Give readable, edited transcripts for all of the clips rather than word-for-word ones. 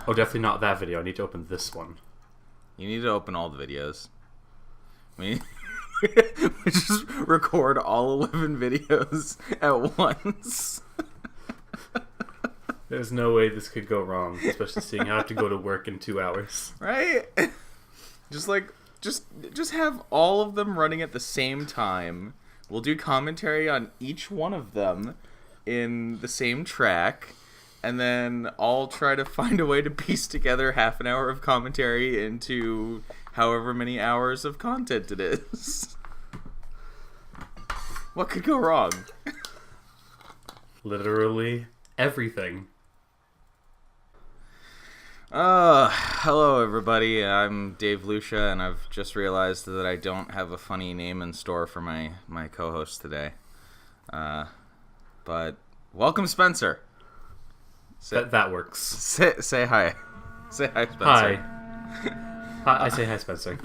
Oh, definitely not that video. I need to open this one. You need to open all the videos. We just record all 11 videos at once. There's no way this could go wrong, especially seeing I have to go to work in 2 hours. Right? Just have all of them running at the same time. We'll do commentary on each one of them in the same track, and then I'll try to find a way to piece together half an hour of commentary into however many hours of content it is. What could go wrong? Literally everything. Hello everybody, I'm Dave Lucia, and I've just realized that I don't have a funny name in store for my co-host today. But welcome, Spencer. That works. Say hi. Say hi, Spencer. Hi, I say hi, Spencer.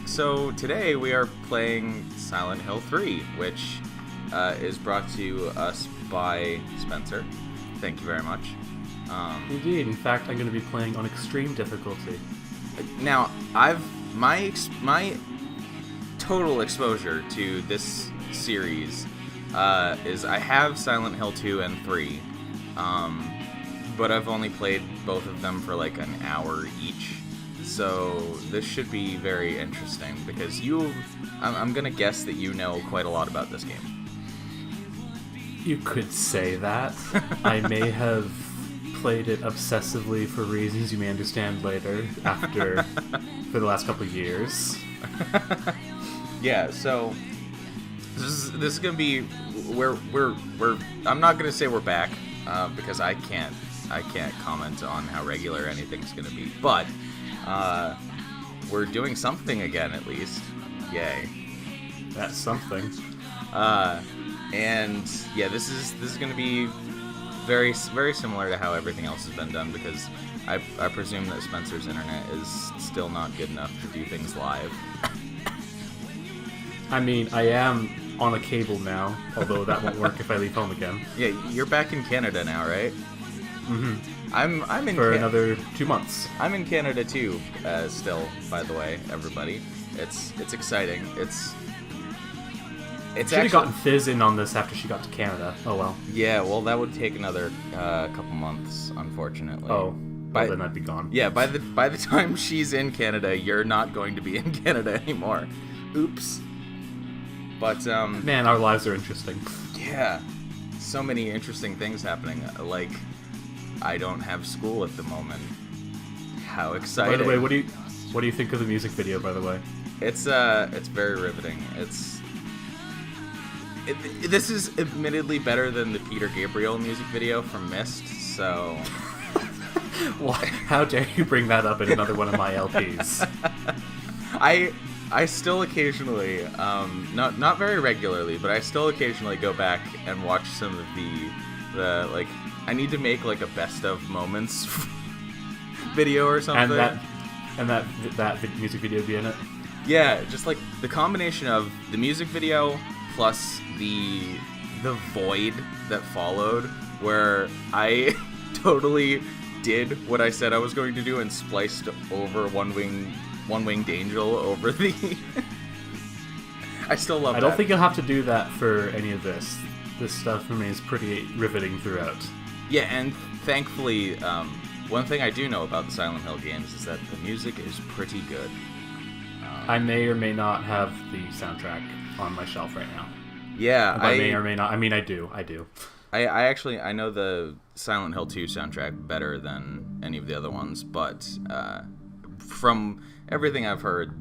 So today we are playing Silent Hill 3, which is brought to us by Spencer. Thank you very much. Indeed. In fact, I'm going to be playing on extreme difficulty. Now, my total exposure to this series is I have Silent Hill 2 and 3, but I've only played both of them for like an hour each. So this should be very interesting because I'm going to guess that you know quite a lot about this game. You could say that. I may have played it obsessively for reasons you may understand later for the last couple of years. Yeah, so this is gonna be we're I'm not gonna say we're back because I can't comment on how regular anything's gonna be, but we're doing something again at least. Yay. That's something. And yeah, this is gonna be very similar to how everything else has been done, because I presume that Spencer's internet is still not good enough to do things live. I mean, I am on a cable now, although that won't work if I leave home again. Yeah, you're back in Canada now, right? Mm-hmm. I'm in for another 2 months. I'm in Canada too, still. By the way, everybody, it's exciting. It's should have gotten Fizz in on this after she got to Canada. Oh well. Yeah, well, that would take another couple months, unfortunately. Oh, well, then I'd be gone. Yeah, by the time she's in Canada, you're not going to be in Canada anymore. Oops. But man, our lives are interesting. Yeah, so many interesting things happening. Like, I don't have school at the moment. How exciting! By the way, what do you think of the music video? By the way, it's very riveting. This is admittedly better than the Peter Gabriel music video from Myst, so... Well, how dare you bring that up in another one of my LPs? I still occasionally, not very regularly, but I still occasionally go back and watch some of the like, I need to make like a best of moments video or something. And that music video be in it? Yeah, just like the combination of the music video plus the void that followed, where I totally did what I said I was going to do and spliced over one-winged angel over the... I still love that. I don't think you'll have to do that for any of this. This stuff remains pretty riveting throughout. Yeah, and thankfully, one thing I do know about the Silent Hill games is that the music is pretty good. I may or may not have the soundtrack on my shelf right now. Yeah, I may or may not. I mean, I do. I actually know the Silent Hill 2 soundtrack better than any of the other ones, but from everything I've heard,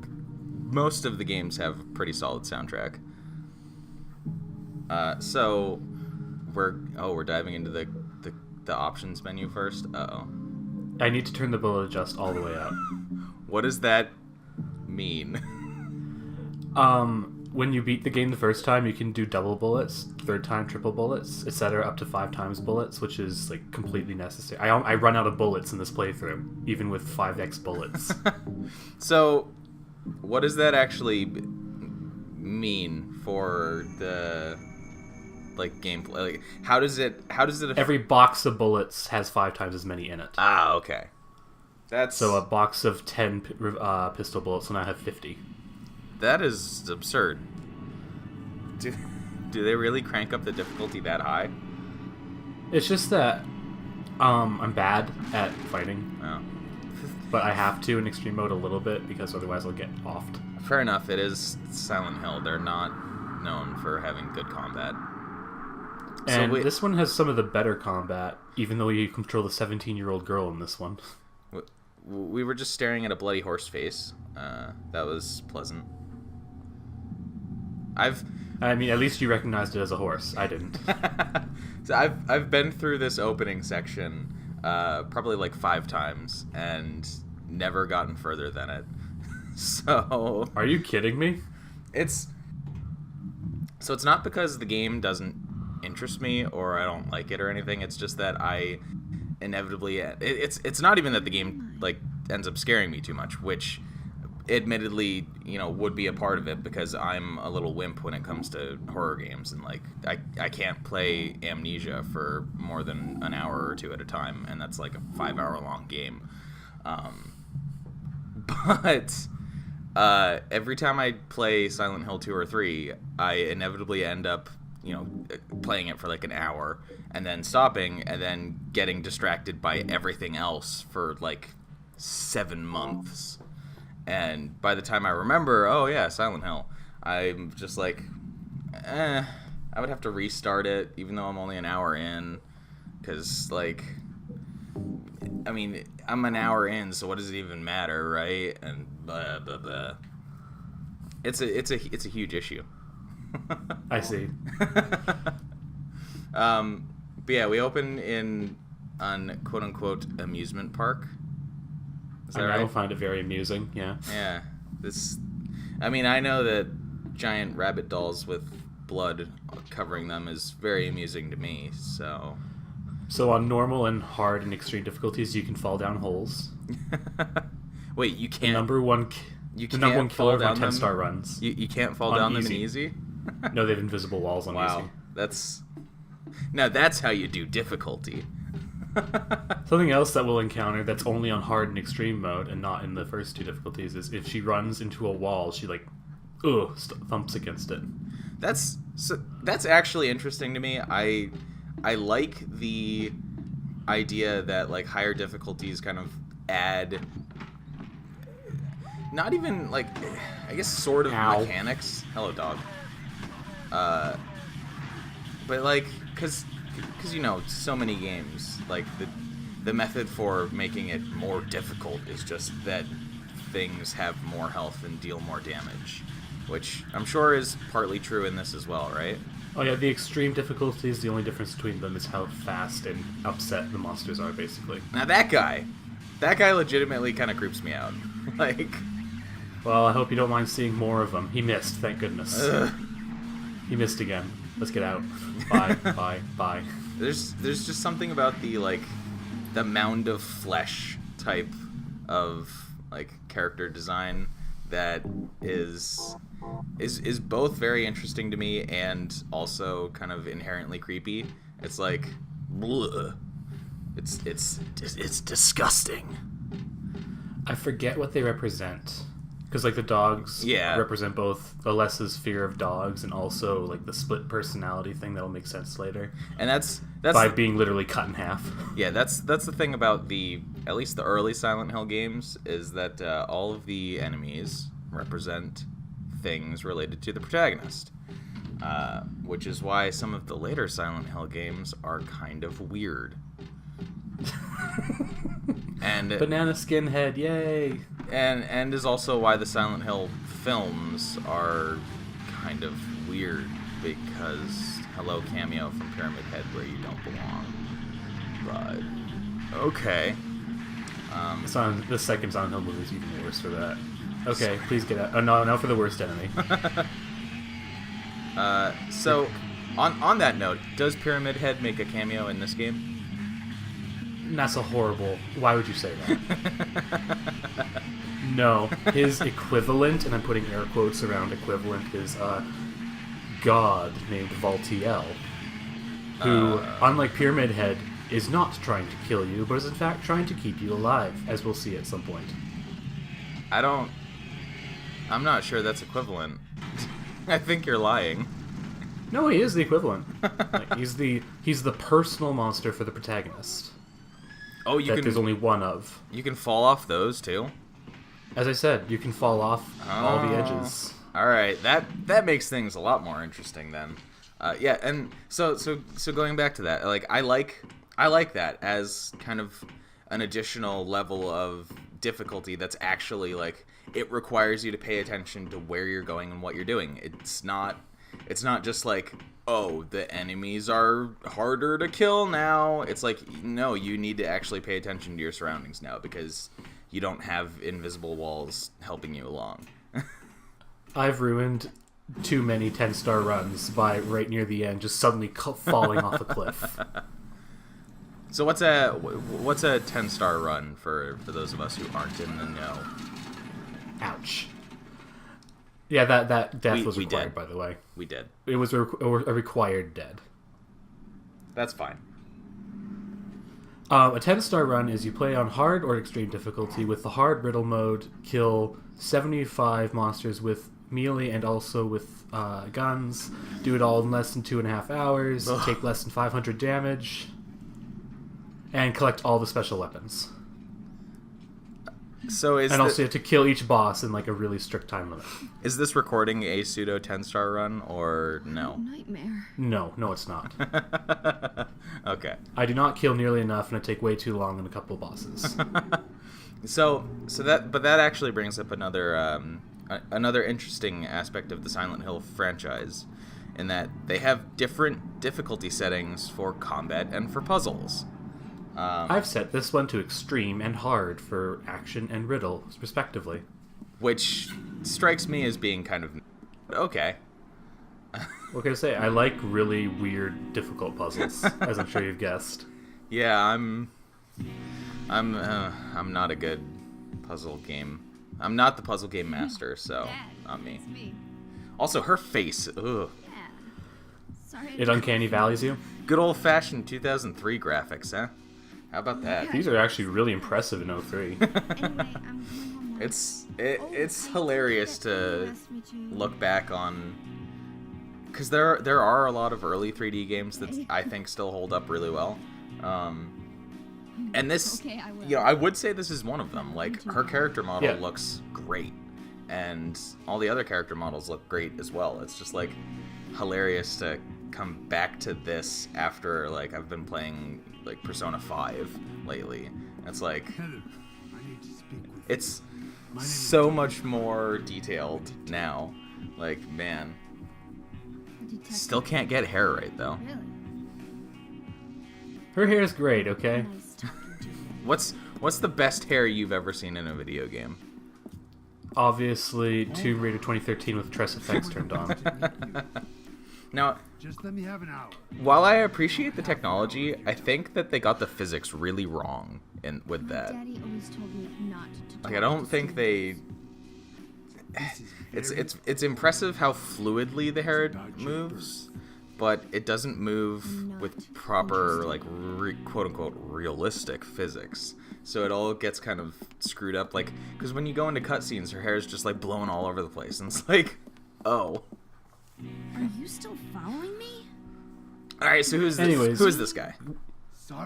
most of the games have a pretty solid soundtrack. So we're diving into the options menu first. Uh-oh. I need to turn the bullet adjust all the way up. What does that mean? When you beat the game the first time, you can do double bullets, third time triple bullets, etc., up to 5 times bullets, which is like completely necessary. I run out of bullets in this playthrough, even with 5x bullets. So, what does that actually mean for like gameplay? Like, how does it Every box of bullets has 5 times as many in it. Ah, okay. That's so a box of 10 pistol bullets will now have 50. That is absurd. Do they really crank up the difficulty that high? It's just that I'm bad at fighting. Oh. But I have to in extreme mode a little bit because otherwise I'll get offed. Fair enough. It is Silent Hill. They're not known for having good combat. And this one has some of the better combat, even though you control the 17-year-old girl in this one. We were just staring at a bloody horse face. That was pleasant. I mean, at least you recognized it as a horse. I didn't. So I've been through this opening section probably like 5 times and never gotten further than it. So are you kidding me? It's not because the game doesn't interest me or I don't like it or anything. It's just that I inevitably it's not even that the game like ends up scaring me too much, which admittedly, you know, would be a part of it because I'm a little wimp when it comes to horror games, and like I can't play Amnesia for more than an hour or 2 at a time, and that's like a 5-hour long game. But every time I play Silent Hill 2 or 3, I inevitably end up, you know, playing it for like an hour and then stopping and then getting distracted by everything else for like 7 months. And by the time I remember, oh yeah, Silent Hill, I'm just like, I would have to restart it, even though I'm only an hour in, because like, I mean, I'm an hour in, so what does it even matter, right? And blah blah blah. It's a huge issue. I see. But yeah, we open on quote unquote amusement park. I don't find it very amusing, yeah. Yeah. I mean, I know that giant rabbit dolls with blood covering them is very amusing to me, so... So on normal and hard and extreme difficulties, you can fall down holes. Wait, you can't... The number one killer on 10-star runs. You can't fall down them in easy? No, they have invisible walls on easy. Now that's how you do difficulty. Something else that we'll encounter that's only on hard and extreme mode and not in the first 2 difficulties is if she runs into a wall, she like, thumps against it. That's actually interesting to me. I like the idea that like higher difficulties kind of add, not even like, I guess sort of mechanics. Hello, dog. But like, because you know, so many games, like the method for making it more difficult is just that things have more health and deal more damage, which I'm sure is partly true in this as well, right? Oh yeah, the extreme difficulties, the only difference between them is how fast and upset the monsters are, basically. Now that guy legitimately kind of creeps me out. Like, well, I hope you don't mind seeing more of them. He missed, thank goodness. He missed again. Let's get out. Bye. There's just something about the mound of flesh type of like character design that is both very interesting to me and also kind of inherently creepy. It's like, bleh. It's disgusting. I forget what they represent. Because, like, the dogs represent both Alessa's fear of dogs and also, like, the split personality thing that'll make sense later. And that's by being literally cut in half. Yeah, that's the thing about at least the early Silent Hill games, is that all of the enemies represent things related to the protagonist. Which is why some of the later Silent Hill games are kind of weird. And Banana Skinhead, yay! And is also why the Silent Hill films are kind of weird, because hello cameo from Pyramid Head where you don't belong. But okay. The second Silent Hill movie is even worse for that. Okay, please get out. Oh no, now for the worst enemy. So on that note, does Pyramid Head make a cameo in this game? That's a horrible... Why would you say that? No. His equivalent, and I'm putting air quotes around equivalent, is a god named Valtiel. who, unlike Pyramid Head, is not trying to kill you, but is in fact trying to keep you alive, as we'll see at some point. I'm not sure that's equivalent. I think you're lying. No, he is the equivalent. Like, he's the personal monster for the protagonist. Oh, there's only one of. You can fall off those too? As I said, you can fall off all the edges. Alright, that makes things a lot more interesting then. Yeah, and so going back to that, like I like that as kind of an additional level of difficulty that's actually like it requires you to pay attention to where you're going and what you're doing. It's not just like, oh, the enemies are harder to kill now. It's like, no, you need to actually pay attention to your surroundings now because you don't have invisible walls helping you along. I've ruined too many 10-star runs by right near the end just suddenly falling off a cliff. So what's a 10-star run for those of us who aren't in the know? Ouch. Yeah, that death was required, did. by the way. We did. It was a required dead. That's fine. A 10-star run is you play on hard or extreme difficulty. With the hard riddle mode, kill 75 monsters with melee and also with guns. Do it all in less than 2.5 hours. Ugh. Take less than 500 damage. And collect all the special weapons. So also you have to kill each boss in like a really strict time limit. Is this recording a pseudo 10-star run or no? Nightmare. No, it's not. Okay. I do not kill nearly enough, and I take way too long on a couple of bosses. That actually brings up another interesting aspect of the Silent Hill franchise, in that they have different difficulty settings for combat and for puzzles. I've set this one to extreme and hard for action and riddle, respectively. Which strikes me as being kind of okay. What can I say? I like really weird, difficult puzzles, as I'm sure you've guessed. Yeah, I'm not a good puzzle game. I'm not the puzzle game master, so not me. Also, her face. Ugh. It uncanny valleys you. Good old-fashioned 2003 graphics, huh? How about that? These are actually really impressive in 03. It's hilarious to look back on, because there are a lot of early 3D games that I think still hold up really well. And this, I would say this is one of them. Like, her character model looks great, and all the other character models look great as well. It's just like hilarious to come back to this after like I've been playing like Persona 5 lately. It's like it's so much more detailed now. Like, man, still can't get hair right though. Her hair is great, okay? What's the best hair you've ever seen in a video game? Obviously, Tomb Raider 2013 with Tress effects turned on. Now, just let me have an hour. While I appreciate the technology, I think that they got the physics really wrong with that. Daddy always told me not to Like, I don't think they. It's impressive how fluidly the hair moves, but it doesn't move with proper like quote unquote realistic physics. So it all gets kind of screwed up. Like, because when you go into cutscenes, her hair is just like blowing all over the place, and it's like, oh. Are you still following me? All right, so who is this guy?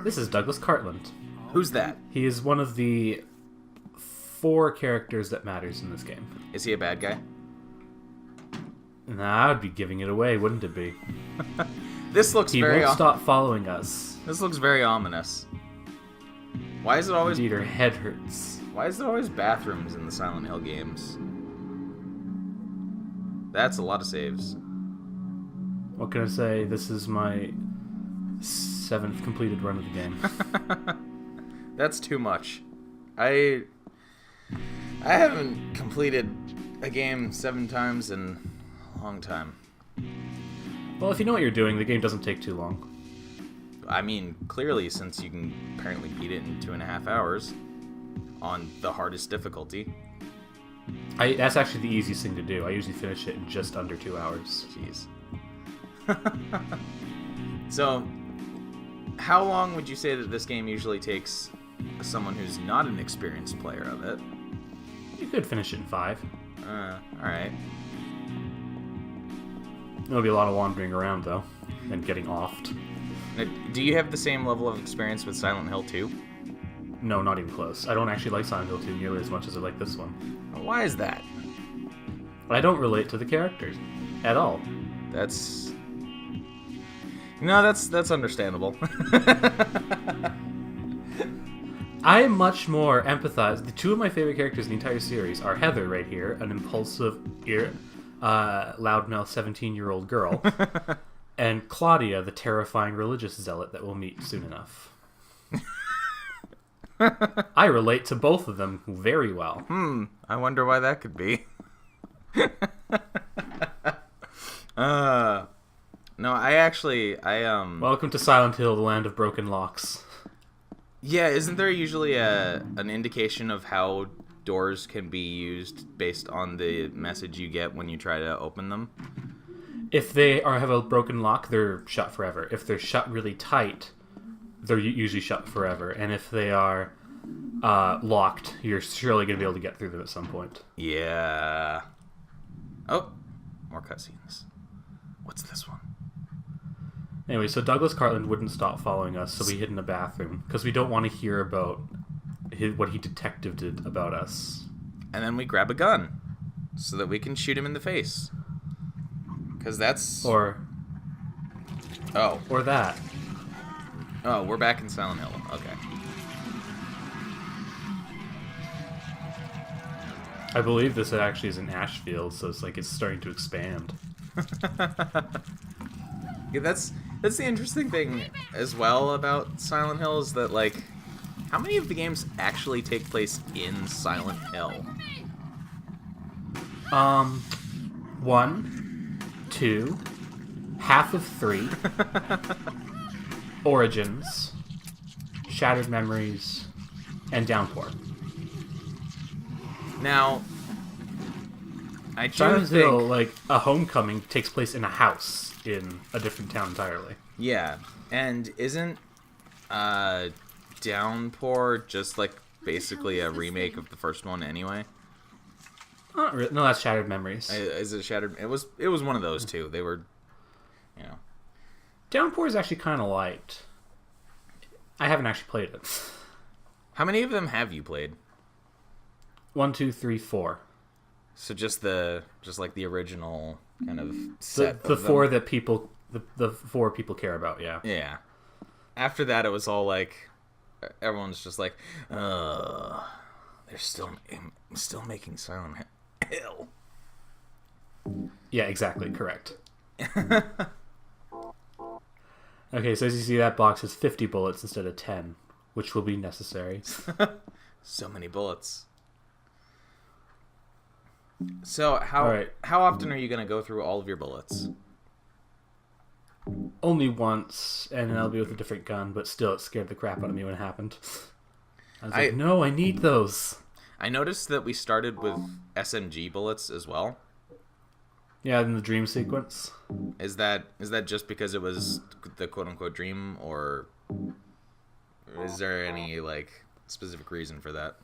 This is Douglas Cartland. Who's that? He is one of the 4 characters that matters in this game. Is he a bad guy? Nah, I'd be giving it away, wouldn't it be? This looks he very. He won't stop following us. This looks very ominous. Why is it always? Indeed, her head hurts. Why is there always bathrooms in the Silent Hill games? That's a lot of saves. What can I say? This is my 7th completed run of the game. That's too much. I haven't completed a game 7 times in a long time. Well, if you know what you're doing, the game doesn't take too long. I mean, clearly, since you can apparently beat it in 2.5 hours on the hardest difficulty. That's actually the easiest thing to do. I usually finish it in just under 2 hours. Jeez. So, how long would you say that this game usually takes someone who's not an experienced player of it? You could finish it in 5. Alright. There'll be a lot of wandering around, though, and getting offed. Now, do you have the same level of experience with Silent Hill 2? No, not even close. I don't actually like Silent Hill 2 nearly as much as I like this one. Why is that? I don't relate to the characters at all. That's... No, that's understandable. I much more empathize. The 2 of my favorite characters in the entire series are Heather right here, an impulsive, loudmouth 17-year-old girl, and Claudia, the terrifying religious zealot that we'll meet soon enough. I relate to both of them very well. I wonder why that could be. No, Welcome to Silent Hill, the land of broken locks. Yeah, isn't there usually an indication of how doors can be used based on the message you get when you try to open them? If they have a broken lock, they're shut forever. If they're shut really tight, they're usually shut forever. And if they are locked, you're surely going to be able to get through them at some point. Yeah. Oh, more cutscenes. What's this one? Anyway, so Douglas Cartland wouldn't stop following us, so we hid in a bathroom, because we don't want to hear about what he detectived about us. And then we grab a gun, so that we can shoot him in the face. Because that's... Or that. Oh, we're back in Silent Hill. Okay. I believe this actually is in Ashfield, so it's like it's starting to expand. Yeah, that's the interesting thing as well about Silent Hill is that, like, how many of the games actually take place in Silent Hill? 1, 2, half of 3, Origins, Shattered Memories, and Downpour. Now, I do Silent think... Hill, like, a homecoming takes place in a house in a different town entirely. Yeah, and isn't Downpour just, like, basically a remake of the first one anyway? Not really. No, that's Shattered Memories. Is it Shattered? It was one of those two. They were, you know... Downpour is actually kind of light. I haven't actually played it. How many of them have you played? 1, 2, 3, 4. So just like the original kind of set The of 4 them. that people the 4 people care about, yeah. Yeah. After that, it was all like everyone's just like, they're still making Silent Hill. Yeah, exactly, correct. Okay, so as you see, that box has 50 bullets instead of 10, which will be necessary. So many bullets. So how Alright. how often are you gonna go through all of your bullets? Only once, and then I'll be with a different gun, but still, it scared the crap out of me when it happened. I was like, no, I need those. I noticed that we started with SMG bullets as well. Yeah, in the dream sequence. Is that just because it was the quote unquote dream, or is there any like specific reason for that?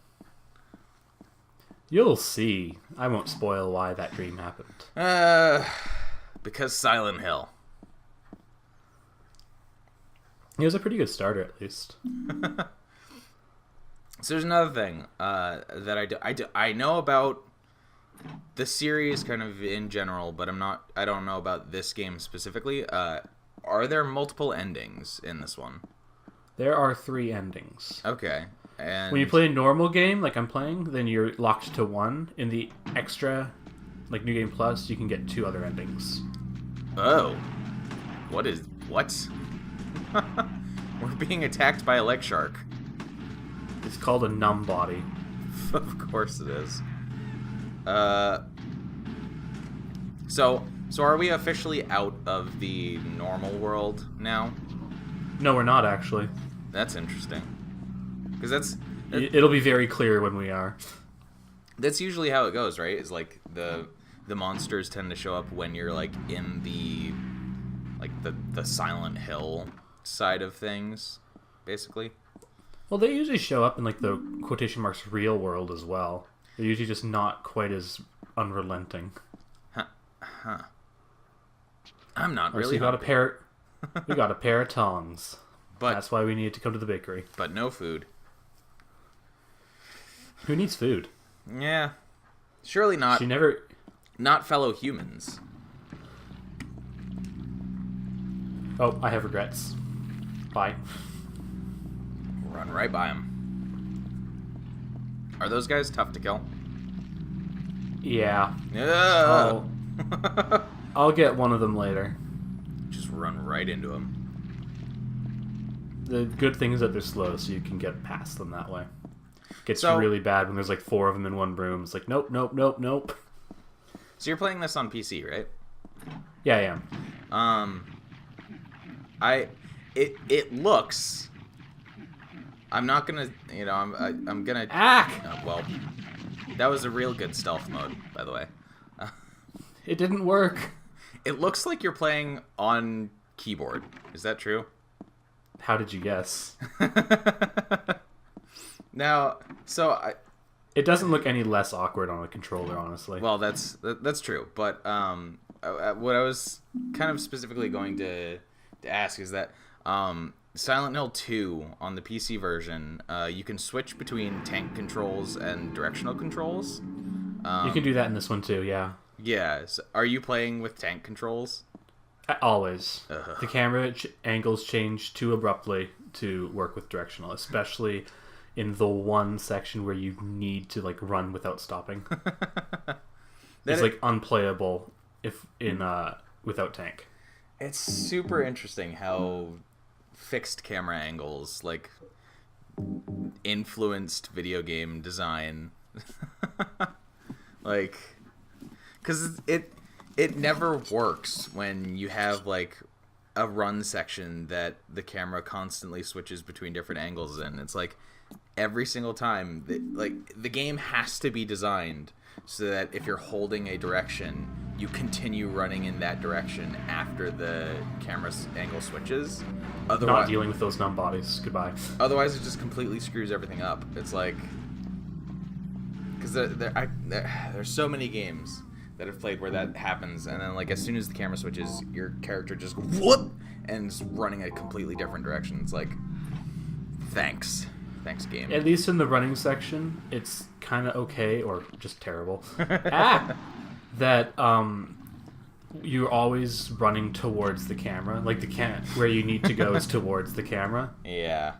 You'll see. I won't spoil why that dream happened. Because Silent Hill. It was a pretty good starter, at least. So there's another thing that I know about the series kind of in general, but I don't know about this game specifically. Are there multiple endings in this one? There are 3 endings. Okay. And When you play a normal game, like I'm playing, then you're locked to 1. In the extra, like New Game Plus, you can get 2 other endings. Oh. What? We're being attacked by a leg shark. It's called a numb body. Of course it is. So are we officially out of the normal world now? No, we're not, actually. That's interesting. Because It'll be very clear when we are. that's usually how it goes, right? Is like the monsters tend to show up when you're like in the Silent Hill side of things, basically. Well, they usually show up in like the quotation marks real world as well. They're usually just not quite as unrelenting. Huh. I'm not So really. we got a pair of tongs. But that's why we needed to come to the bakery. But no food. Who needs food? Yeah. Surely not. Not fellow humans. Oh, I have regrets. Bye. Run right by them. Are those guys tough to kill? Yeah. Yeah. I'll get one of them later. Just run right into them. The good thing is that they're slow, so you can get past them that way. Gets really bad when there's like 4 of them in one room. It's like, nope, nope, nope, nope. So you're playing this on PC, right? Yeah, I am. It looks. I'm not gonna, I'm gonna. Well, that was a real good stealth mode, by the way. It didn't work. It looks like you're playing on keyboard. Is that true? How did you guess? Now, it doesn't look any less awkward on a controller, honestly. Well, that's true. But what I was kind of specifically going to ask is that Silent Hill 2 on the PC version, you can switch between tank controls and directional controls. You can do that in this one too, yeah. Yeah. So are you playing with tank controls? Always. The camera angles change too abruptly to work with directional, especially in the one section where you need to like run without stopping. It's like unplayable if in without tank. It's super interesting how fixed camera angles like influenced video game design. Like, because it never works when you have like a run section that the camera constantly switches between different angles in. It's like every single time the game has to be designed so that if you're holding a direction, you continue running in that direction after the camera angle switches. Otherwise, not dealing with those numb bodies. Goodbye. Otherwise, it just completely screws everything up. It's like, because there's so many games that I've played where that happens, and then like as soon as the camera switches, your character just whoop and is running a completely different direction. It's like, thanks game. At least in the running section, it's kind of okay or just terrible. That you're always running towards the camera, like where you need to go is towards the camera. Yeah.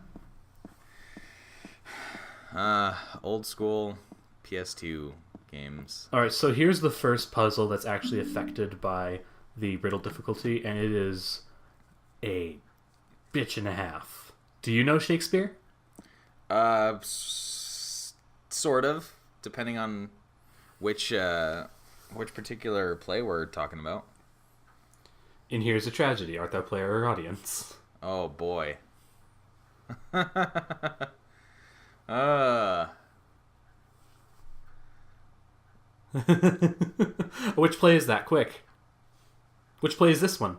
Old school PS2 games. All right, so here's the first puzzle that's actually affected by the riddle difficulty, and it is a bitch and a half. Do you know Shakespeare? Sort of, depending on which particular play we're talking about. And here's a tragedy. Art thou player or audience? Oh boy. Which play is that? Quick. Which play is this one?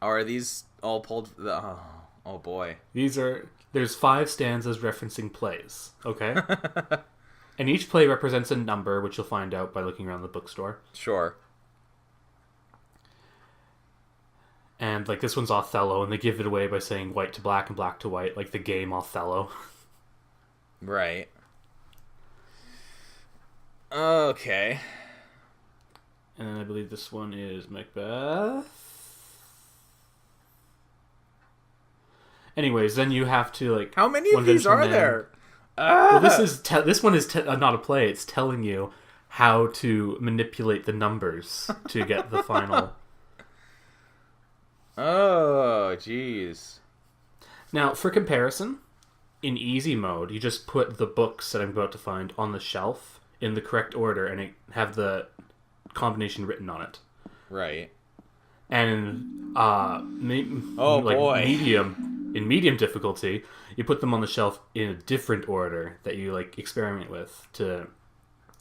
Are these all pulled? Oh boy. There's 5 stanzas referencing plays. Okay. And each play represents a number, which you'll find out by looking around the bookstore. Sure. And like this one's Othello, and they give it away by saying white to black and black to white, like the game Othello. Right. Okay. And I believe this one is Macbeth. Anyways, then you have to like. How many of these are there? Well, this one is not a play. It's telling you how to manipulate the numbers to get the final. Oh, jeez. Now, for comparison, in easy mode, you just put the books that I'm about to find on the shelf in the correct order, and have the combination written on it. Right. And boy. medium difficulty, you put them on the shelf in a different order that you like experiment with to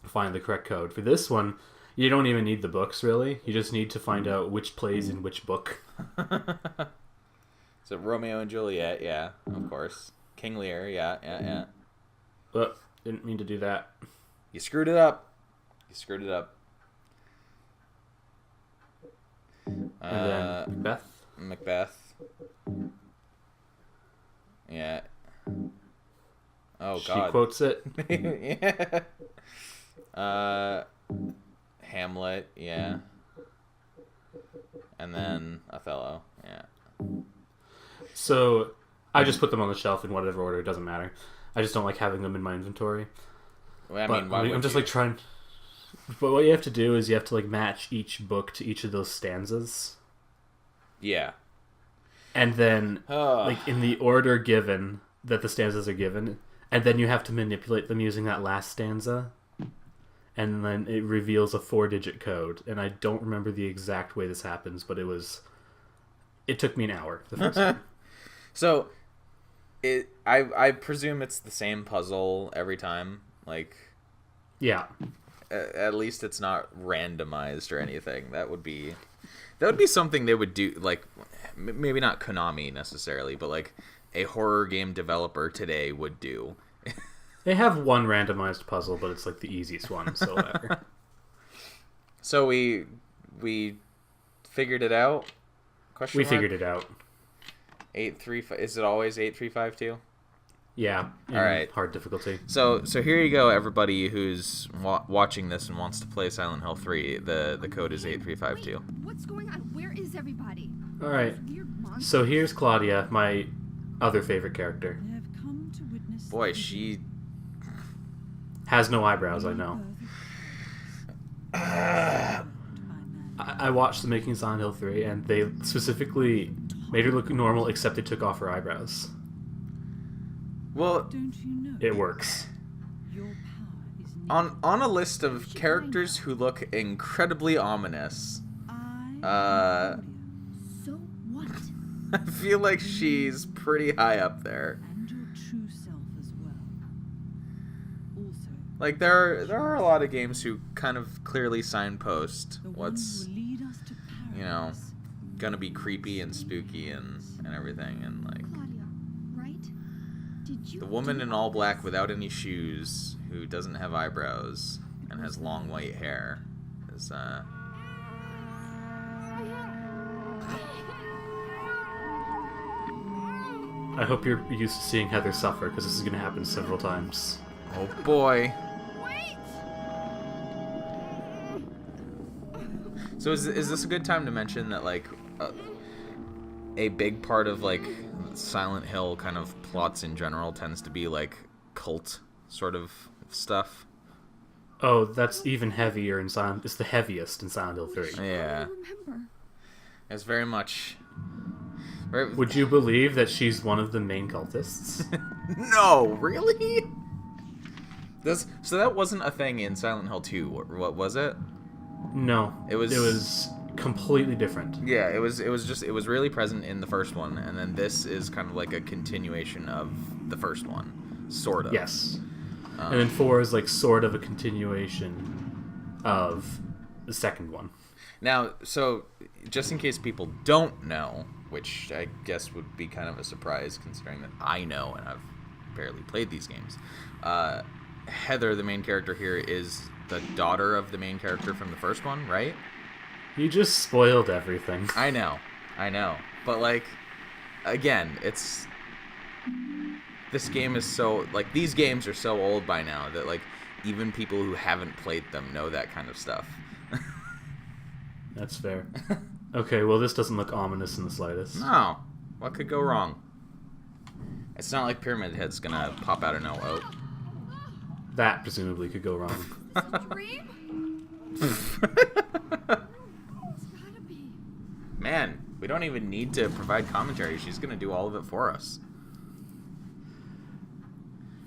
find the correct code. For this one, you don't even need the books really. You just need to find out which plays in which book. So Romeo and Juliet, yeah, of course. King Lear, yeah. But didn't mean to do that. You screwed it up. And then Macbeth. Yeah. Oh, she God. quotes it. Yeah. Hamlet, yeah. And then Othello, yeah. So I just put them on the shelf in whatever order. It doesn't matter. I just don't like having them in my inventory. Well, I But mean, why would I'm just you? like trying. But what you have to do is you have to like match each book to each of those stanzas, Yeah. and then Oh. like in the order given that the stanzas are given, and then you have to manipulate them using that last stanza, and then it reveals a 4-digit code. And I don't remember the exact way this happens, but it took me an hour the first time. So, I presume it's the same puzzle every time. Like, Yeah. at least it's not randomized or anything. That would be something they would do. Like, maybe not Konami necessarily, but like a horror game developer today would do. They have one randomized puzzle, but it's like the easiest one, so whatever. So we figured it out. We figured it out. 835. Is it always 8352? Yeah. All right. Hard difficulty. So here you go, everybody who's watching this and wants to play Silent Hill 3. The code is 8352. What's going on? Where is everybody? All right. Weird monster. So here's Claudia, my other favorite character. I have come to witness Boy, she. Has no eyebrows, I know. I watched the making of Silent Hill 3, and they specifically made her look normal, except they took off her eyebrows. Well, Don't you know? It works. Your power is needed. on a list of characters who look incredibly ominous, I So what? I feel like she's pretty high up there. and your true self as well. Also, Like there are a lot of games who kind of clearly signpost the what's one who will lead us to you know paradise. gonna be creepy and spooky and everything, and like Claudia, right? Did you the woman do in all all black this? without any shoes who doesn't have eyebrows and has long white hair is I hope you're used to seeing Heather suffer, because this is going to happen several times. oh boy. Wait! So is this a good time to mention that like a big part of like Silent Hill kind of plots in general tends to be like cult sort of stuff? Oh, that's even heavier in Silent... It's the heaviest in Silent Hill 3. Yeah, I remember. it's very much. Would you believe that she's one of the main cultists? No, really? So that wasn't a thing in Silent Hill 2. What was it? No. It was completely different. Yeah, it was really present in the first one, and then this is kind of like a continuation of the first one, sort of. Yes. And then 4 is like sort of a continuation of the second one. Now, so just in case people don't know, which I guess would be kind of a surprise considering that I know and I've barely played these games, Heather, the main character here, is the daughter of the main character from the first one, right? You just spoiled everything. I know. But, like, again, this game is so, like, these games are so old by now that, like, even people who haven't played them know that kind of stuff. That's fair. Okay, well, this doesn't look ominous in the slightest. No. What could go wrong? It's not like Pyramid Head's gonna pop out of nowhere. Oh. That presumably could go wrong. A dream? It's gotta be. Man, we don't even need to provide commentary. She's gonna do all of it for us.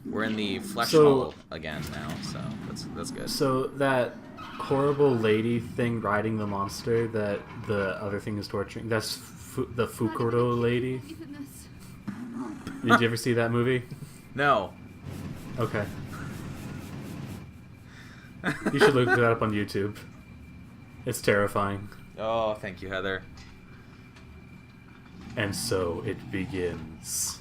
We're in the flesh hole again now, so that's good. So that horrible lady thing riding the monster that the other thing is torturing, that's the Fukuro lady. Believe in this. Did you ever see that movie? No. Okay. You should look that up on YouTube. It's terrifying. Oh, thank you, Heather. And so it begins.